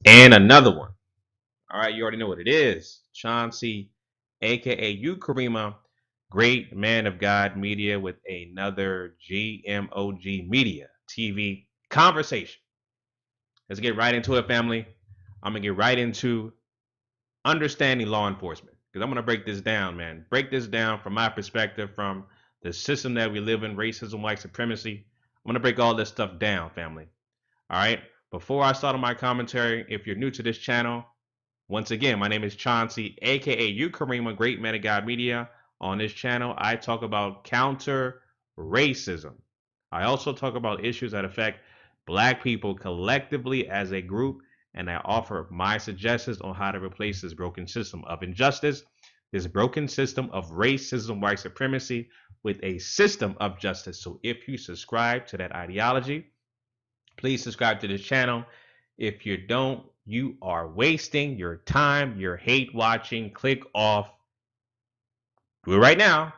And another one. All right, you already know what it is. Chauncey, aka you Karima, great man of God media with another GMOG Media TV conversation. Let's get right into it, family. I'm gonna get right into understanding law enforcement because I'm gonna break this down, man. Break this down from my perspective, from the system that we live in, racism, white supremacy. I'm gonna break all this stuff down, family. All right. Before I start on my commentary, if you're new to this channel, once again, my name is Chauncey, aka you Karima, great man of God media. On this channel, I talk about counter racism. I also talk about issues that affect black people collectively as a group, and I offer my suggestions on how to replace this broken system of injustice, this broken system of racism, white supremacy, with a system of justice. So if you subscribe to that ideology, please subscribe to this channel. If you don't, you are wasting your time. You're hate watching. Click off. Do it right now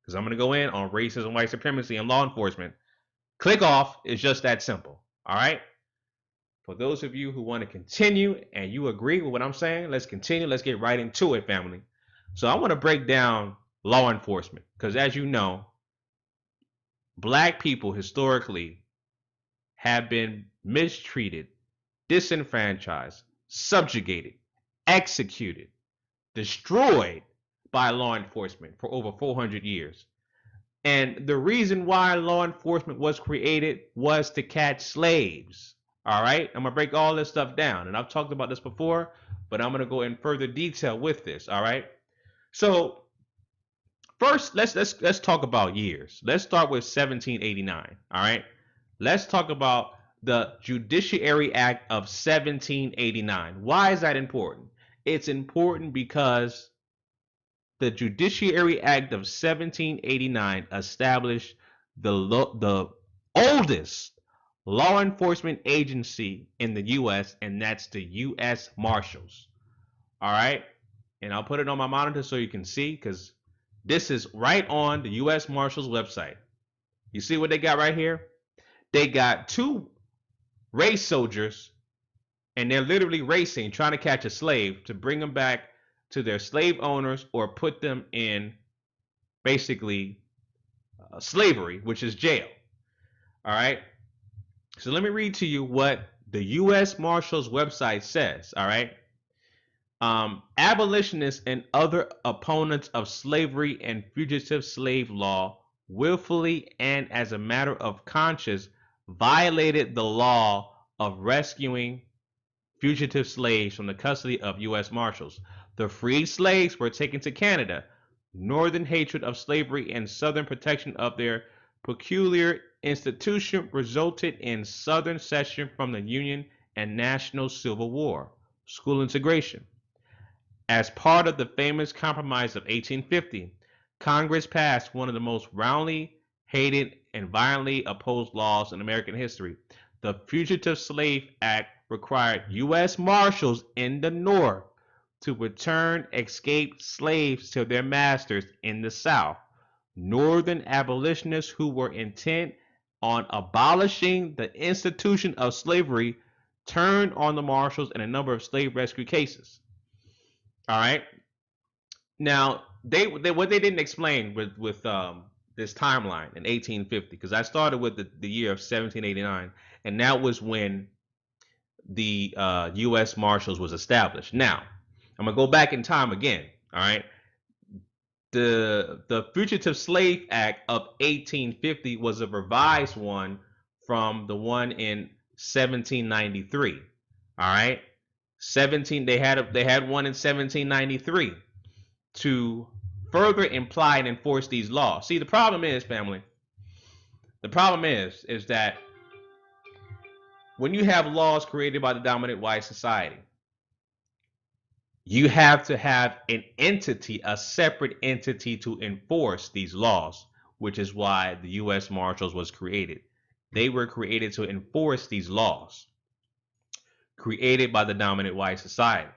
because I'm going to go in on racism, white supremacy, and law enforcement. Click off. It's just that simple. All right. For those of you who want to continue and you agree with what I'm saying, let's continue. Let's get right into it, family. So I want to break down law enforcement because, as you know, black people historically have been mistreated, disenfranchised, subjugated, executed, destroyed by law enforcement for over 400 years. And the reason why law enforcement was created was to catch slaves. All right, I'm gonna break all this stuff down, and I've talked about this before, but I'm gonna go in further detail with this. All right. So first, let's talk about years. Let's start with 1789. All right. Let's talk about the Judiciary Act of 1789. Why is that important? It's important because the Judiciary Act of 1789 established the oldest law enforcement agency in the U.S., and that's the U.S. Marshals. All right. And I'll put it on my monitor so you can see, because this is right on the U.S. Marshals website. You see what they got right here? They got two race soldiers, and they're literally racing, trying to catch a slave to bring them back to their slave owners or put them in basically slavery, which is jail. All right. So let me read to you what the U.S. Marshals website says. All right. Abolitionists and other opponents of slavery and fugitive slave law willfully and as a matter of conscience violated the law of rescuing fugitive slaves from the custody of U.S. Marshals. The freed slaves were taken to Canada. Northern hatred of slavery and Southern protection of their peculiar institution resulted in Southern secession from the Union and National Civil War. School integration. As part of the famous Compromise of 1850, Congress passed one of the most roundly hated and violently opposed laws in American history. The Fugitive Slave Act required U.S. Marshals in the North to return escaped slaves to their masters in the South. Northern abolitionists who were intent on abolishing the institution of slavery turned on the Marshals in a number of slave rescue cases. All right. Now, they what they didn't explain with this timeline in 1850, because I started with the year of 1789, and that was when the U.S. Marshals was established. Now, I'm gonna go back in time again. All right. The Fugitive Slave Act of 1850 was a revised one from the one in 1793. All right. 17 they had one in 1793 to further imply and enforce these laws. See, the problem is, family, the problem is that when you have laws created by the dominant white society, you have to have an entity, a separate entity to enforce these laws, which is why the U.S. Marshals was created. They were created to enforce these laws created by the dominant white society.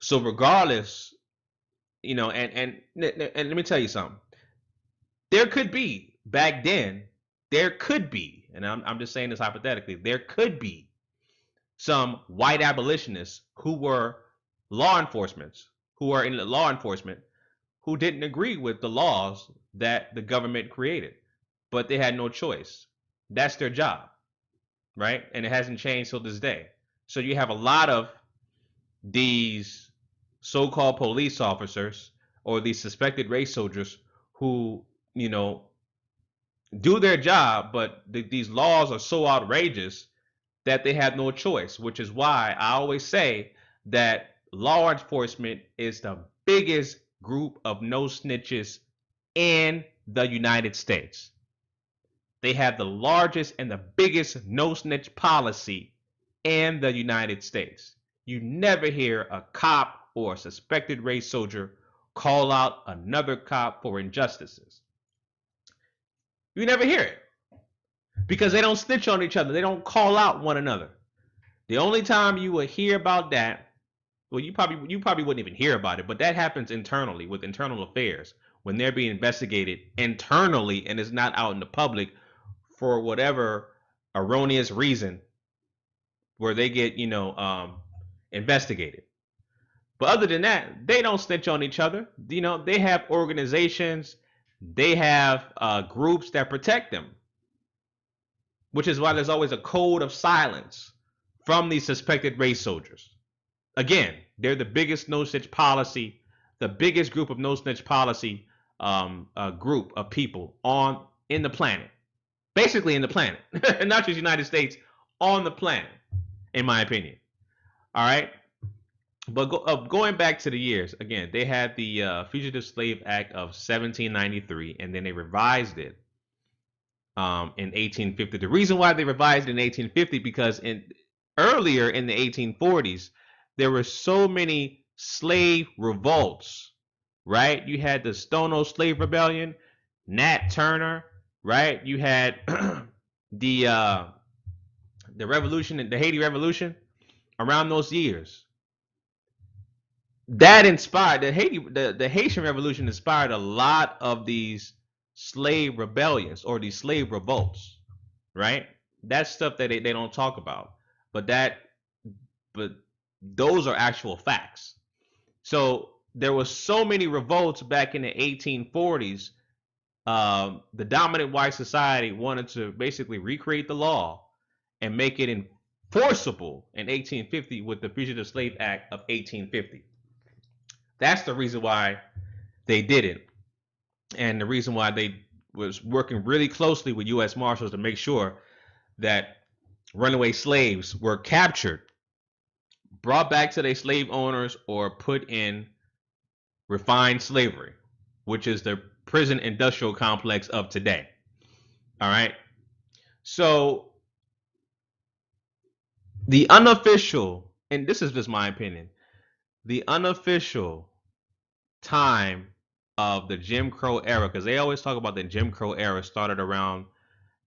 So regardless, and let me tell you something. There could be back then, there could be, and I'm just saying this hypothetically, there could be some white abolitionists who were law enforcement, who are in law enforcement, who didn't agree with the laws that the government created, but they had no choice. That's their job, right? And it hasn't changed till this day. So you have a lot of these so-called police officers or these suspected race soldiers who, do their job, but these laws are so outrageous that they have no choice, which is why I always say that law enforcement is the biggest group of no snitches in the United States. They have the largest and the biggest no snitch policy in the United States. You never hear a cop or a suspected race soldier call out another cop for injustices. You never hear it because they don't snitch on each other. They don't call out one another. The only time you will hear about that, well, you probably wouldn't even hear about it, but that happens internally with internal affairs when they're being investigated internally and is not out in the public for whatever erroneous reason where they get, investigated. But other than that, they don't snitch on each other. They have organizations, they have groups that protect them, which is why there's always a code of silence from these suspected race soldiers. Again, they're the biggest no snitch policy, the biggest group of no snitch policy group of people in the planet, basically in the planet, not just United States, on the planet, in my opinion. All right. But going back to the years, again, they had the Fugitive Slave Act of 1793, and then they revised it in 1850. The reason why they revised it in 1850 because earlier in the 1840s, there were so many slave revolts, right? You had the Stono Slave Rebellion, Nat Turner, right? You had the revolution, the Haiti Revolution, around those years. That inspired the Haitian Revolution inspired a lot of these slave rebellions or these slave revolts, right? That's stuff that they don't talk about, but those are actual facts. So there were so many revolts back in the 1840s. The dominant white society wanted to basically recreate the law and make it enforceable in 1850 with the Fugitive Slave Act of 1850. That's the reason why they did it, and the reason why they was working really closely with U.S. Marshals to make sure that runaway slaves were captured, brought back to their slave owners, or put in refined slavery, which is the prison industrial complex of today. All right. So the unofficial, and this is just my opinion, the unofficial time of the Jim Crow era, because they always talk about the Jim Crow era started around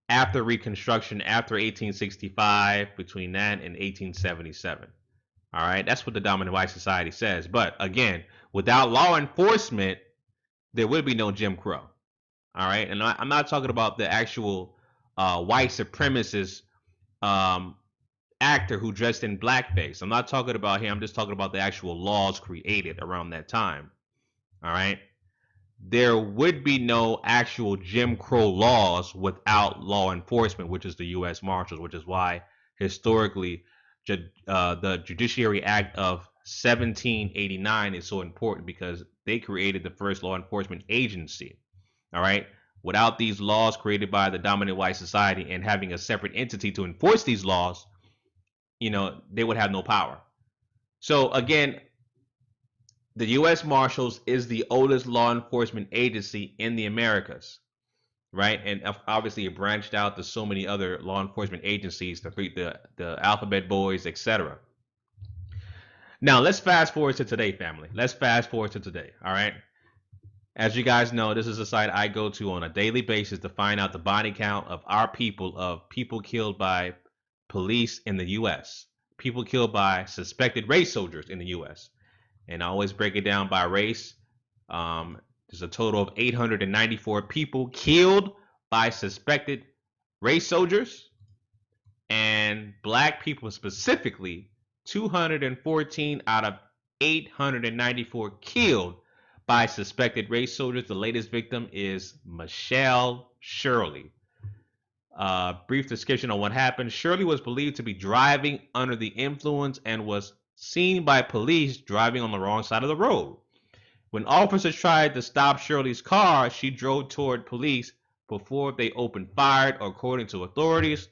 after Reconstruction, after 1865, between that and 1877. All right, that's what the dominant white society says. But again, without law enforcement, there would be no Jim Crow. All right, and I'm not talking about the actual white supremacist actor who dressed in blackface. I'm not talking about him. I'm just talking about the actual laws created around that time. All right. There would be no actual Jim Crow laws without law enforcement, which is the U.S. Marshals, which is why historically the Judiciary Act of 1789 is so important, because they created the first law enforcement agency. All right. Without these laws created by the dominant white society and having a separate entity to enforce these laws, they would have no power. So again, the U.S. Marshals is the oldest law enforcement agency in the Americas, right? And obviously it branched out to so many other law enforcement agencies, the Alphabet Boys, etc. Now let's fast forward to today, family. Let's fast forward to today, all right? As you guys know, this is a site I go to on a daily basis to find out the body count of our people, of people killed by police in the U.S., people killed by suspected race soldiers in the U.S., and I always break it down by race. There's a total of 894 people killed by suspected race soldiers. and black people specifically, 214 out of 894 killed by suspected race soldiers. The latest victim is Michelle Shirley. Brief description on what happened. Shirley was believed to be driving under the influence and was seen by police driving on the wrong side of the road. When officers tried to stop Shirley's car, she drove toward police before they opened fire, according to authorities.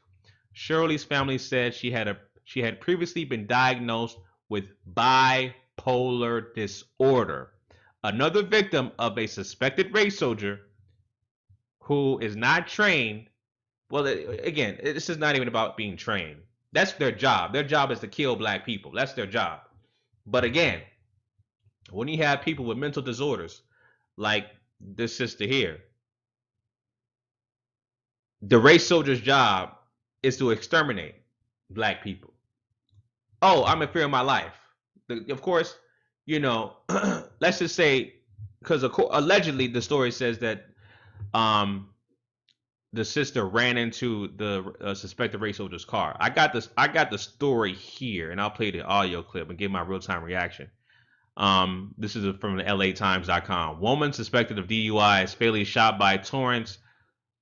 Shirley's family said she had previously been diagnosed with bipolar disorder. Another victim of a suspected race soldier who is not trained. Well, again, this is not even about being trained. That's their job. Their job is to kill black people. That's their job. But again, when you have people with mental disorders, like this sister here, the race soldier's job is to exterminate black people. Oh, I'm in fear of my life. Of course, let's just say, because allegedly the story says that the sister ran into the suspected race soldier's car. I got the story here, and I'll play the audio clip and give my real-time reaction. This is from the LATimes.com. Woman suspected of DUI is fatally shot by Torrance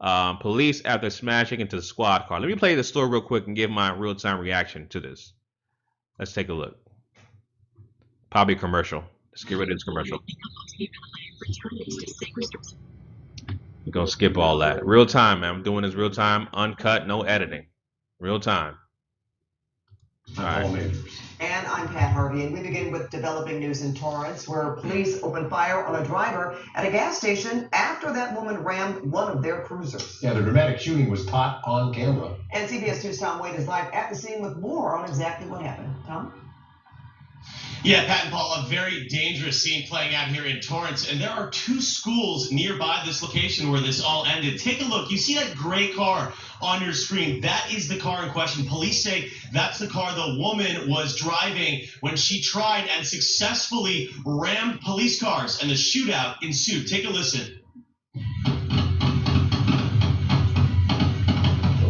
police after smashing into the squad car. Let me play the story real quick and give my real-time reaction to this. Let's take a look. Probably commercial. Let's get rid of this commercial. We're going to skip all that. Real time, man. I'm doing this real time, uncut, no editing. Real time. All right. And I'm Pat Harvey, and we begin with developing news in Torrance, where police opened fire on a driver at a gas station after that woman rammed one of their cruisers. Yeah, the dramatic shooting was caught on camera. And CBS 2's Tom Wade is live at the scene with more on exactly what happened. Tom? Yeah, Pat and Paul, a very dangerous scene playing out here in Torrance, and there are two schools nearby this location where this all ended. Take a look. You see that gray car on your screen? That is the car in question. Police say that's the car the woman was driving when she tried and successfully rammed police cars, and the shootout ensued. Take a listen.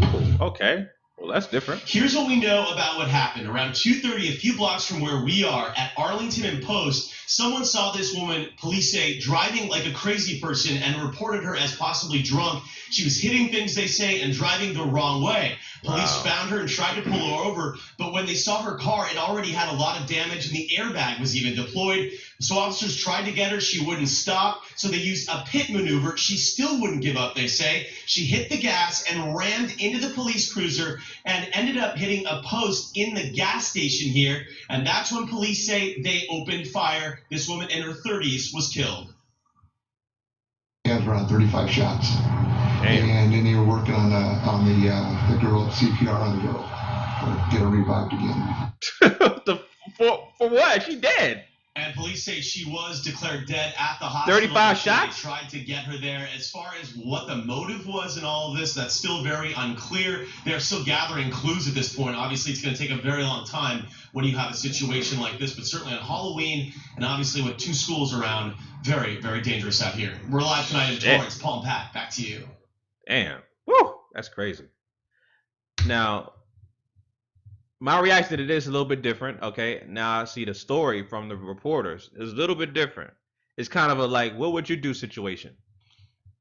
Ooh, okay. Well, that's different. Here's what we know about what happened. Around 2:30, a few blocks from where we are at Arlington and Post, someone saw this woman, police say, driving like a crazy person and reported her as possibly drunk. She was hitting things, they say, and driving the wrong way. Police found her and tried to pull her over, but when they saw her car, it already had a lot of damage and the airbag was even deployed. So officers tried to get her. She wouldn't stop, so they used a pit maneuver. She still wouldn't give up, they say. She hit the gas and rammed into the police cruiser and ended up hitting a post in the gas station here. And that's when police say they opened fire. This woman in her 30s was killed. He had around 35 shots. Damn. And then they were working on the girl, CPR on the girl, to get her revived again. For what? She dead. And police say she was declared dead at the hospital. 35 shots? They tried to get her there. As far as what the motive was in all of this, that's still very unclear. They're still gathering clues at this point. Obviously, it's going to take a very long time when you have a situation like this, but certainly on Halloween, and obviously with two schools around, very, very dangerous out here. We're live tonight in Torrance. Paul and Pat, back to you. Damn. Woo! That's crazy. Now, my reaction to this is a little bit different. Okay, now I see the story from the reporters is a little bit different. It's kind of a like, what would you do situation.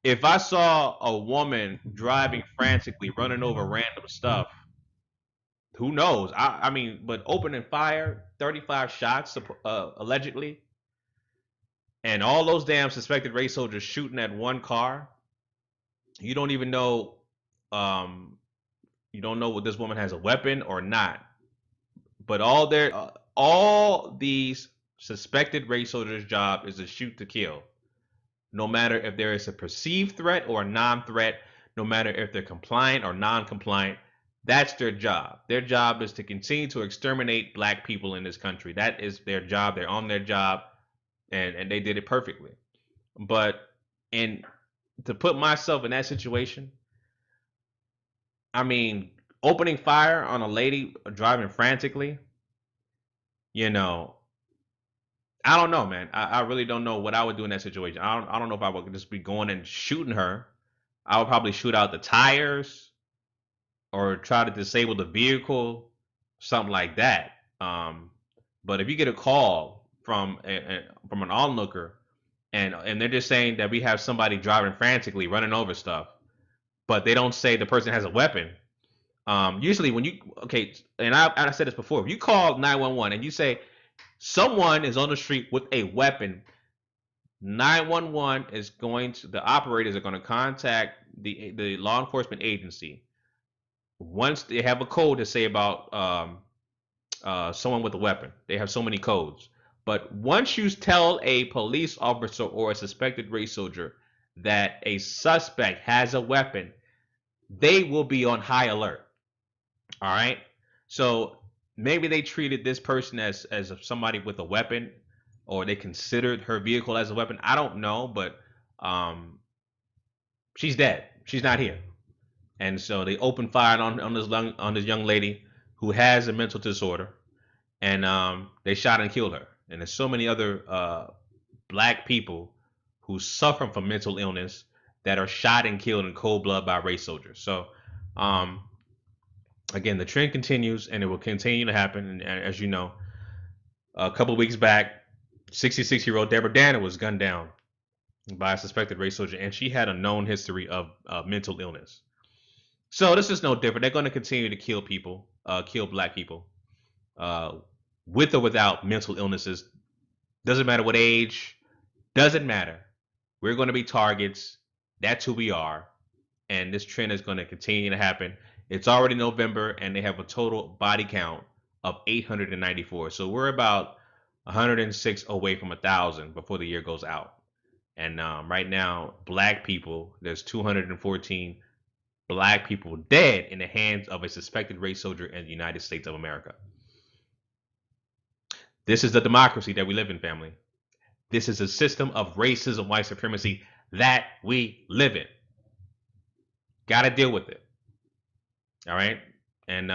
If I saw a woman driving frantically, running over random stuff, who knows? I mean, but opening fire, 35 shots allegedly, and all those damn suspected race soldiers shooting at one car. You don't even know. You don't know what this woman has a weapon or not. But all these suspected race soldiers' job is to shoot to kill. No matter if there is a perceived threat or a non-threat, no matter if they're compliant or non-compliant, that's their job. Their job is to continue to exterminate black people in this country. That is their job. They're on their job, and they did it perfectly. But to put myself in that situation, I mean, opening fire on a lady driving frantically, I don't know, man. I really don't know what I would do in that situation. I don't know if I would just be going and shooting her. I would probably shoot out the tires. or try to disable the vehicle, something like that. But if you get a call from from an onlooker, and they're just saying that we have somebody driving frantically, running over stuff, but they don't say the person has a weapon. Usually when you and I said this before, if you call 911 and you say someone is on the street with a weapon, 911 is the operators are going to contact the law enforcement agency once they have a code to say about someone with a weapon. They have so many codes. But once you tell a police officer or a suspected race soldier that a suspect has a weapon, they will be on high alert. All right. So maybe they treated this person as somebody with a weapon, or they considered her vehicle as a weapon. I don't know, but she's dead. She's not here. And so they opened fire on this young lady who has a mental disorder, and they shot and killed her. And there's so many other black people who suffer from mental illness that are shot and killed in cold blood by race soldiers. So again, the trend continues, and it will continue to happen. And as you know, a couple of weeks back, 66-year-old Deborah Danner was gunned down by a suspected race soldier, and she had a known history of mental illness. So this is no different. They're going to continue to kill people, kill black people, with or without mental illnesses. Doesn't matter what age, doesn't matter. We're going to be targets. That's who we are. And this trend is going to continue to happen. It's already November, and they have a total body count of 894. So we're about 106 away from 1,000 before the year goes out. And right now, black people, there's 214 black people dead in the hands of a suspected race soldier in the United States of America. This is the democracy that we live in, family. This is a system of racism, white supremacy that we live in. Got to deal with it. All right. And,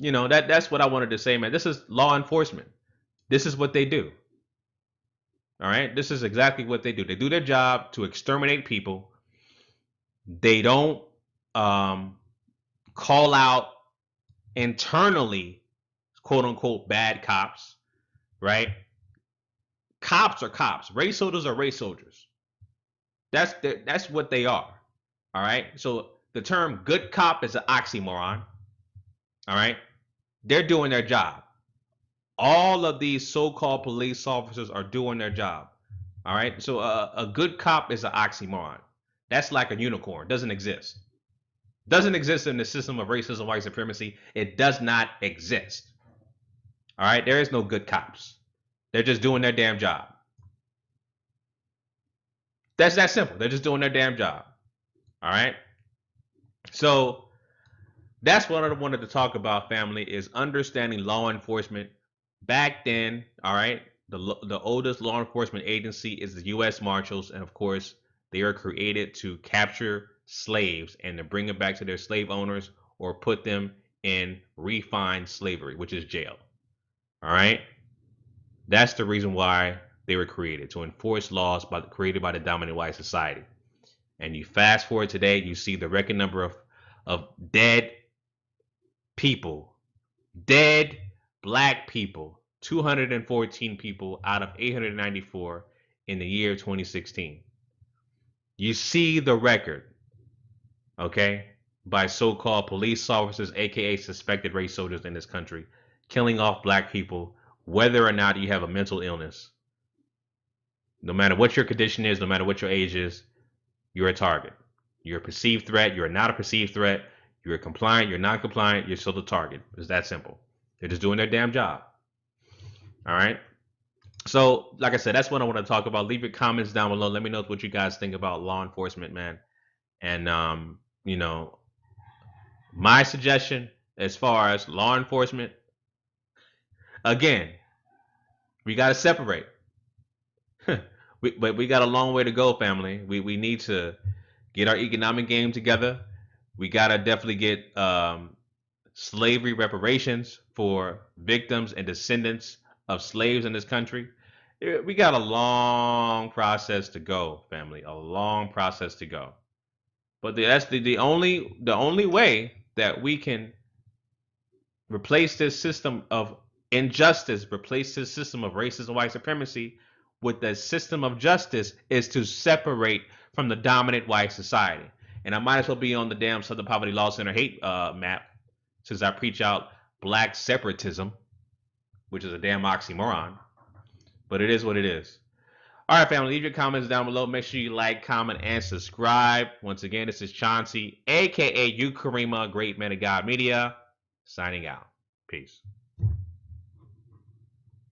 that's what I wanted to say, man. This is law enforcement. This is what they do. All right. This is exactly what they do. They do their job to exterminate people. They don't call out internally, quote unquote, bad cops, right? Cops are cops. Race soldiers are race soldiers. That's what they are. All right. So the term good cop is an oxymoron. All right. They're doing their job. All of these so-called police officers are doing their job. All right. So a good cop is an oxymoron. That's like a unicorn. Doesn't exist. Doesn't exist in the system of racism, white supremacy. It does not exist. All right. There is no good cops. They're just doing their damn job. That's that simple. They're just doing their damn job. All right. So that's what I wanted to talk about, family, is understanding law enforcement. Back then, all right, the oldest law enforcement agency is the U.S. Marshals. And of course, they are created to capture slaves and to bring them back to their slave owners or put them in refined slavery, which is jail. All right. That's the reason why they were created, to enforce laws created by the dominant white society. And you fast forward today, you see the record number of dead people, dead black people, 214 people out of 894 in the year 2016. You see the record, okay, by so-called police officers, aka suspected race soldiers in this country, killing off black people, whether or not you have a mental illness. No matter what your condition is, no matter what your age is, you're a target. You're a perceived threat. You're not a perceived threat. You're compliant. You're not compliant. You're still the target. It's that simple. They're just doing their damn job. All right. So, like I said, that's what I want to talk about. Leave your comments down below. Let me know what you guys think about law enforcement, man. And, my suggestion as far as law enforcement, again, we got to separate. But we got a long way to go, family. We need to get our economic game together. We got to definitely get slavery reparations for victims and descendants of slaves in this country. We got a long process to go, family. A long process to go. But that's the only way that we can replace this system of injustice, replace this system of racism, white supremacy with the system of justice is to separate from the dominant white society. And I might as well be on the damn Southern Poverty Law Center hate map, since I preach out black separatism, which is a damn oxymoron. But it is what it is. All right, family, leave your comments down below. Make sure you like, comment, and subscribe. Once again, this is Chauncey, a.k.a. Karima, Great Man of God Media, signing out. Peace.